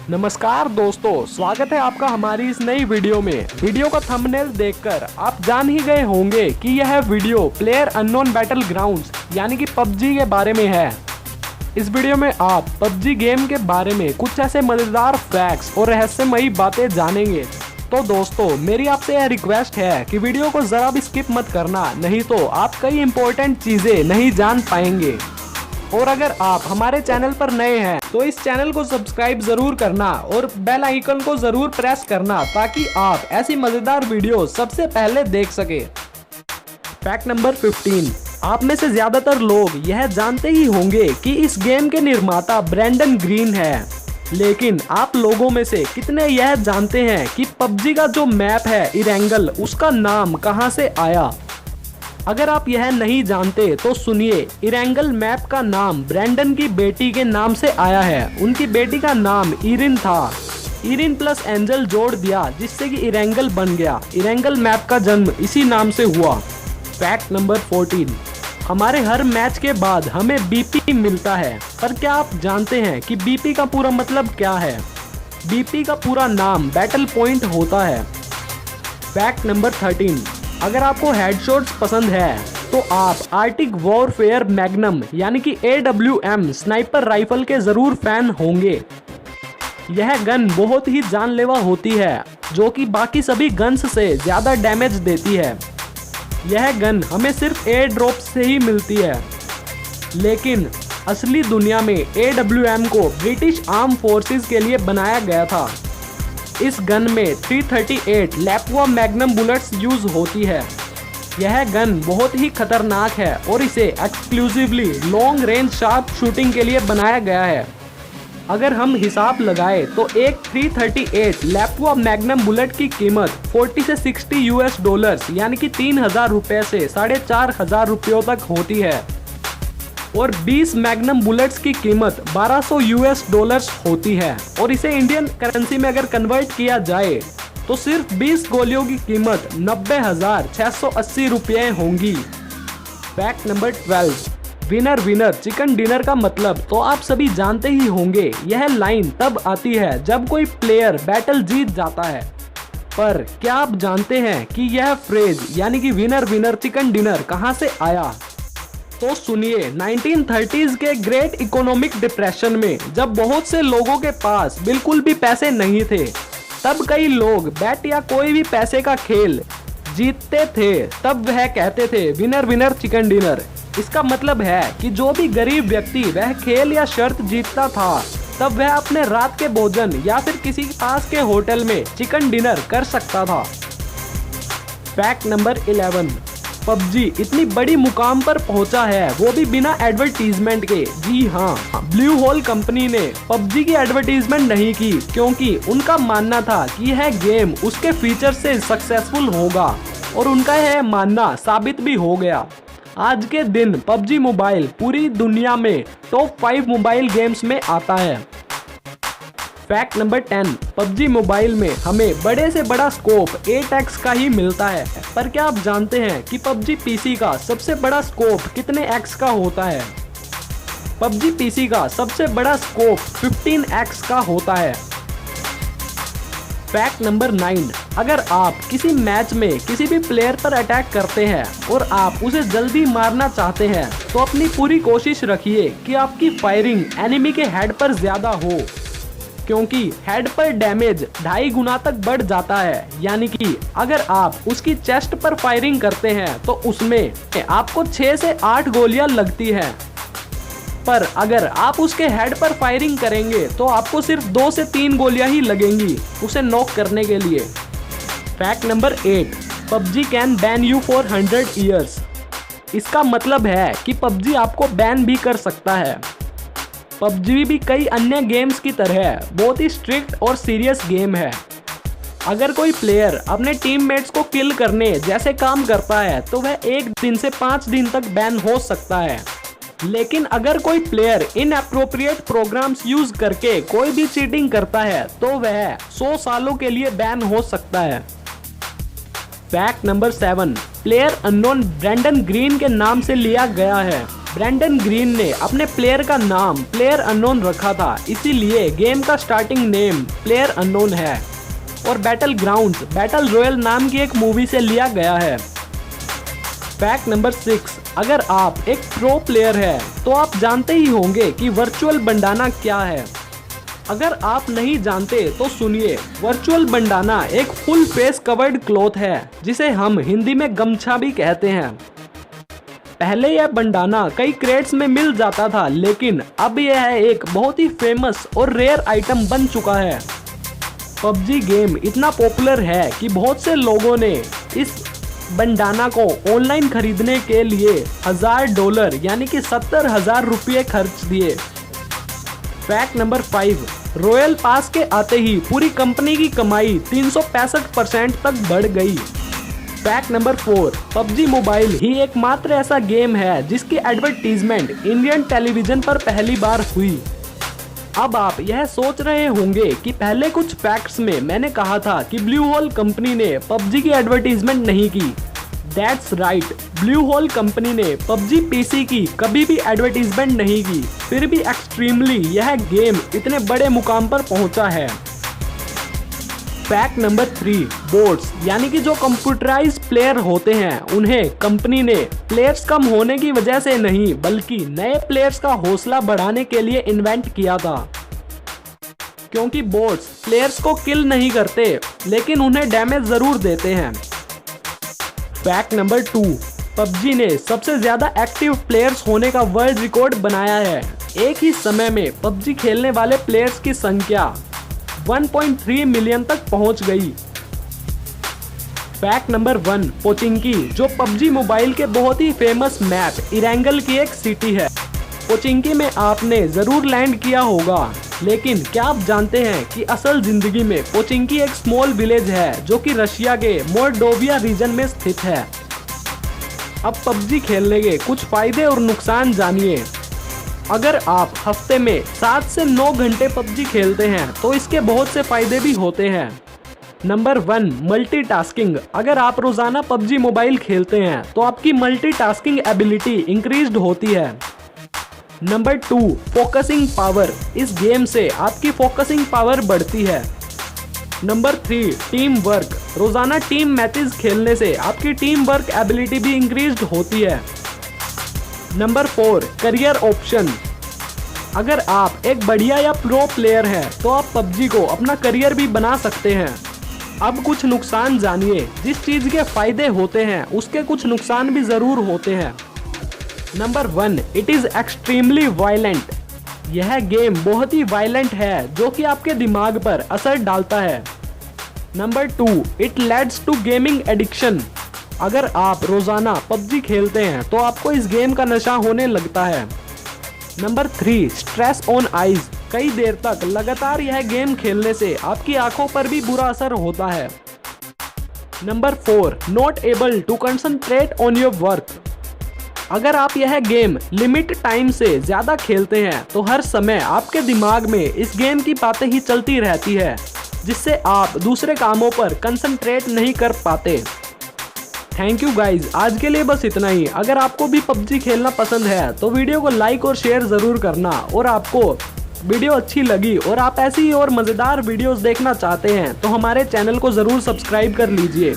नमस्कार दोस्तों, स्वागत है आपका हमारी इस नई वीडियो में। वीडियो का थंबनेल देखकर आप जान ही गए होंगे कि यह video player unknown battle grounds यानी कि पबजी के बारे में है। इस वीडियो में आप पबजी गेम के बारे में कुछ ऐसे मजेदार फैक्ट्स और रहस्यमयी बातें जानेंगे। तो दोस्तों, मेरी आपसे यह रिक्वेस्ट है कि वीडियो को जरा भी स्किप मत करना, नहीं तो आप कई इंपॉर्टेंट चीजें नहीं जान पाएंगे। और अगर आप हमारे चैनल पर नए हैं तो इस चैनल को सब्सक्राइब जरूर करना और बेल आइकन को जरूर प्रेस करना ताकि आप ऐसी मजेदार वीडियो सबसे पहले देख सके। फैक्ट नंबर 15, आप में से ज्यादातर लोग यह जानते ही होंगे कि इस गेम के निर्माता ब्रेंडन ग्रीन है, लेकिन आप लोगों में से कितने यह जानते हैं कि पबजी का जो मैप है इरेंगल, उसका नाम कहां से आया? अगर आप यह नहीं जानते तो सुनिए, इरेंगल मैप का नाम ब्रेंडन की बेटी के नाम से आया है। उनकी बेटी का नाम इरिन था। इरिन प्लस एंजल जोड़ दिया जिससे कि इरेंगल बन गया। इरेंगल मैप का जन्म इसी नाम से हुआ। फैक्ट नंबर 14, हमारे हर मैच के बाद हमें बीपी मिलता है, पर क्या आप जानते हैं कि बीपी का पूरा मतलब क्या है? बीपी का पूरा नाम बैटल पॉइंट होता है। फैक्ट नंबर 13, अगर आपको हेडशॉट्स पसंद है तो आप आर्टिक वॉरफेयर मैग्नम यानी कि AWM स्नाइपर राइफल के जरूर फैन होंगे। यह गन बहुत ही जानलेवा होती है, जो कि बाकी सभी गन्स से ज्यादा डैमेज देती है। यह गन हमें सिर्फ एयर ड्रॉप से ही मिलती है, लेकिन असली दुनिया में AWM को ब्रिटिश आर्म फोर्सेस के लिए बनाया गया था। इस गन में 338 लैपवा मैग्नम बुलेट्स यूज होती है। यह गन बहुत ही खतरनाक है और इसे exclusively long range sharp shooting के लिए बनाया गया है। अगर हम हिसाब लगाएं तो एक 338 लैपवा मैग्नम बुलेट की कीमत 40 से 60 US डॉलर्स यानी कि 3000 रुपये से 4500 रुपयों तक होती है, और 20 मैग्नम बुलेट्स की कीमत 1200 US डॉलर्स होती है। और इसे इंडियन करेंसी में अगर कन्वर्ट किया जाए तो सिर्फ 20 गोलियों की कीमत 90,680 रुपये होंगी। Fact number 12, winner winner chicken dinner का मतलब तो आप सभी जानते ही होंगे। यह लाइन तब आती है जब कोई प्लेयर बैटल जीत जाता है, पर क्या आप जानते हैं कि यह फ्रेज यानी कि विनर विनर चिकन डिनर कहां से आया? तो सुनिए, 1930s के ग्रेट इकोनॉमिक डिप्रेशन में जब बहुत से लोगों के पास बिल्कुल भी पैसे नहीं थे, तब कई लोग बैट या कोई भी पैसे का खेल जीतते थे, तब वह कहते थे विनर विनर चिकन डिनर। इसका मतलब है कि जो भी गरीब व्यक्ति वह खेल या शर्त जीतता था, तब वह अपने रात के भोजन या फिर किसी पास के होटल में चिकन डिनर कर सकता था। फैक्ट नंबर 11, पबजी इतनी बड़ी मुकाम पर पहुंचा है वो भी बिना एडवर्टीजमेंट के। जी हाँ, ब्लू होल कंपनी ने पबजी की एडवर्टीजमेंट नहीं की, क्योंकि उनका मानना था कि यह गेम उसके फीचर से सक्सेसफुल होगा, और उनका यह मानना साबित भी हो गया। आज के दिन पबजी मोबाइल पूरी दुनिया में टॉप 5 मोबाइल गेम्स में आता है। फैक्ट नंबर 10, पबजी मोबाइल में हमें बड़े से बड़ा स्कोप 8x का ही मिलता है, पर क्या आप जानते हैं कि पबजी पीसी का सबसे बड़ा स्कोप कितने x का होता है? पबजी पीसी का सबसे बड़ा स्कोप 15x का होता है। फैक्ट नंबर 9, अगर आप किसी मैच में किसी भी प्लेयर पर अटैक करते हैं और आप उसे जल्दी मारना चाहते हैं, तो अपनी पूरी कोशिश रखिए कि आपकी फायरिंग एनिमी के हेड पर ज्यादा हो, क्योंकि हेड पर डैमेज 2.5 गुना तक बढ़ जाता है। यानी कि अगर आप उसकी चेस्ट पर फायरिंग करते हैं तो उसमें आपको 6 से 8 गोलियां लगती हैं, पर अगर आप उसके हेड पर फायरिंग करेंगे तो आपको सिर्फ 2 से 3 गोलियां ही लगेंगी उसे नॉक करने के लिए। Fact number 8, PUBG can ban you for 100 years. इसका मतलब है कि पबजी आपको बैन भी कर सकता है। पबजी भी कई अन्य गेम्स की तरह बहुत ही स्ट्रिक्ट और सीरियस गेम है। अगर कोई प्लेयर अपने टीममेट्स को किल करने जैसे काम करता है तो वह 1 दिन से 5 दिन तक बैन हो सकता है, लेकिन अगर कोई प्लेयर इनअप्रोप्रिएट प्रोग्राम्स यूज करके कोई भी चीटिंग करता है तो वह 100 सालों के लिए बैन हो सकता है। Fact number 7, player unknown Brendan Green के नाम से लिया गया है। ब्रैंडन ग्रीन ने अपने प्लेयर का नाम प्लेयर अननोन रखा था, इसीलिए गेम का स्टार्टिंग नेम प्लेयर अननोन है और बैटल ग्राउंड्स बैटल रॉयल नाम की एक मूवी से लिया गया है। फैक्ट नंबर 6, अगर आप एक प्रो प्लेयर है तो आप जानते ही होंगे कि वर्चुअल बंडाना क्या है। अगर आप नहीं जानते तो सुनिए, वर्चुअल बंडाना एक फुल फेस कवर्ड क्लॉथ है जिसे हम हिंदी में गमछा भी कहते हैं। पहले यह बंडाना कई क्रेट्स में मिल जाता था, लेकिन अब यह एक बहुत ही फेमस और रेयर आइटम बन चुका है। पबजी गेम इतना पॉपुलर है कि बहुत से लोगों ने इस बंडाना को ऑनलाइन खरीदने के लिए $1000 यानी कि 70,000 रुपये खर्च दिए। फैक्ट नंबर 5, रॉयल पास के आते ही पूरी कंपनी की कमाई 365% तक बढ़ गई। फैक्ट नंबर 4, पबजी मोबाइल ही एकमात्र ऐसा गेम है जिसकी एडवर्टीजमेंट इंडियन टेलीविजन पर पहली बार हुई। अब आप यह सोच रहे होंगे कि पहले कुछ फैक्ट्स में मैंने कहा था कि ब्लू होल कंपनी ने पबजी की एडवर्टीजमेंट नहीं की। That's right, blue hole company ने पबजी पीसी की कभी भी एडवर्टीजमेंट नहीं की, फिर भी एक्सट्रीमली यह गेम इतने बड़े मुकाम पर पहुंचा है। फैक्ट नंबर 3, बोट्स यानी कि जो कंप्यूटराइज्ड प्लेयर होते हैं उन्हें कंपनी ने प्लेयर्स कम होने की वजह से नहीं बल्कि नए प्लेयर्स का हौसला बढ़ाने के लिए इन्वेंट किया था, क्योंकि बोट्स प्लेयर्स को किल नहीं करते लेकिन उन्हें डैमेज जरूर देते हैं। फैक्ट नंबर 2, पबजी ने सबसे ज्यादा एक्टिव प्लेयर्स होने का वर्ल्ड रिकॉर्ड बनाया है। एक ही समय में पबजी खेलने वाले प्लेयर्स की संख्या 1.3 मिलियन तक पहुंच गई। फैक्ट नंबर 1, पोचिंकी जो पबजी मोबाइल के बहुत ही फेमस मैप इरेंगल की एक सिटी है। पोचिंकी में आपने जरूर लैंड किया होगा, लेकिन क्या आप जानते हैं कि असल जिंदगी में पोचिंकी एक स्मॉल विलेज है जो कि रशिया के मोल्डोविया रीजन में स्थित है। अब पबजी खेलने के कुछ फायदे और नुकसान जानिए। अगर आप हफ्ते में 7 से 9 घंटे पबजी खेलते हैं तो इसके बहुत से फायदे भी होते हैं। Number 1, multitasking. अगर आप रोजाना पबजी मोबाइल खेलते हैं तो आपकी मल्टीटास्किंग एबिलिटी इंक्रीज्ड होती है। Number 2, focusing power. इस गेम से आपकी फोकसिंग पावर बढ़ती है। Number 3, team work. रोजाना टीम मैचेस खेलने से आपकी टीम वर्क एबिलिटी भी इंक्रीज्ड होती है। Number 4, career option. अगर आप एक बढ़िया या प्रो प्लेयर हैं तो आप पबजी को अपना करियर भी बना सकते हैं। अब कुछ नुकसान जानिए। जिस चीज के फायदे होते हैं उसके कुछ नुकसान भी जरूर होते हैं। Number 1, it is extremely violent. यह गेम बहुत ही वायलेंट है जो कि आपके दिमाग पर असर डालता है। Number 2, it leads to gaming addiction. अगर आप रोजाना पबजी खेलते हैं तो आपको इस गेम का नशा होने लगता है। Number 3, stress on eyes. कई देर तक लगातार यह गेम खेलने से आपकी आंखों पर भी बुरा असर होता है। Number 4, not able to concentrate on your work. अगर आप यह गेम लिमिट टाइम से ज्यादा खेलते हैं तो हर समय आपके दिमाग में इस गेम की बातें ही चलती रहती है, जिससे आप दूसरे कामों पर कंसंट्रेट नहीं कर पाते। थैंक यू गाइज, आज के लिए बस इतना ही। अगर आपको भी पबजी खेलना पसंद है तो वीडियो को लाइक और शेयर जरूर करना, और आपको वीडियो अच्छी लगी और आप ऐसी ही और मजेदार वीडियोस देखना चाहते हैं तो हमारे चैनल को जरूर सब्सक्राइब कर लीजिए।